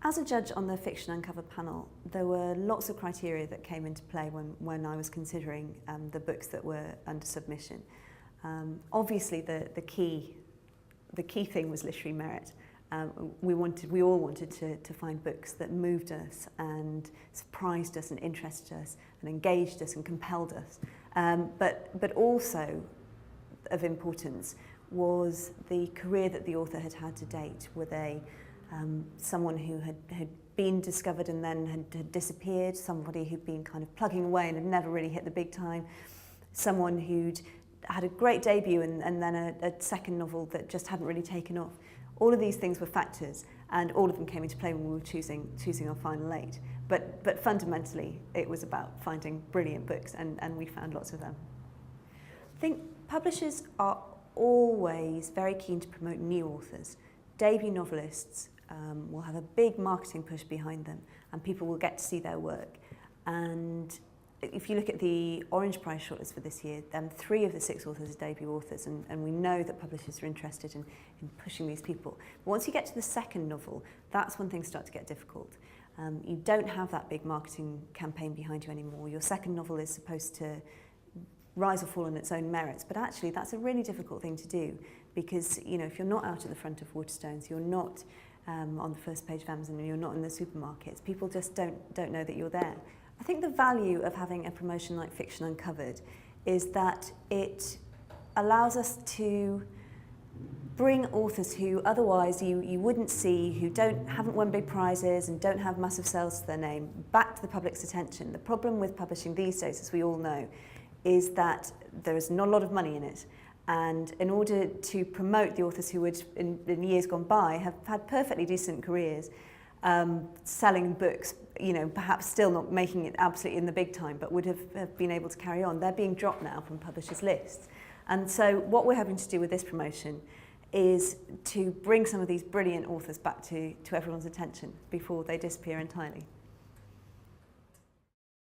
As a judge on the Fiction Uncovered panel, there were lots of criteria that came into play when I was considering the books that were under submission. Obviously, the key thing was literary merit. We all wanted to find books that moved us and surprised us and interested us and engaged us and compelled us. But also of importance was the career that the author had had to date. Were they someone who had been discovered and then had disappeared, somebody who'd been kind of plugging away and had never really hit the big time, someone who'd had a great debut and then a second novel that just hadn't really taken off. All of these things were factors, and all of them came into play when we were choosing our final 8. But fundamentally, it was about finding brilliant books, and we found lots of them. I think publishers are always very keen to promote new authors. Debut novelists will have a big marketing push behind them, and people will get to see their work. And if you look at the Orange Prize shortlist for this year, 3 of the 6 authors are debut authors, and we know that publishers are interested in pushing these people. But once you get to the second novel, that's when things start to get difficult. You don't have that big marketing campaign behind you anymore. Your second novel is supposed to rise or fall on its own merits, but actually that's a really difficult thing to do, because if you're not out at the front of Waterstones, you're not on the first page of Amazon, and you're not in the supermarkets, people just don't know that you're there. I think the value of having a promotion like Fiction Uncovered is that it allows us to bring authors who otherwise you wouldn't see, who haven't won big prizes and don't have massive sales to their name, back to the public's attention. The problem with publishing these days, as we all know, is that there is not a lot of money in it. And in order to promote the authors who would, in years gone by, have had perfectly decent careers, selling books, perhaps still not making it absolutely in the big time, but would have been able to carry on, they're being dropped now from publishers' lists. And so what we're hoping to do with this promotion is to bring some of these brilliant authors back to everyone's attention before they disappear entirely.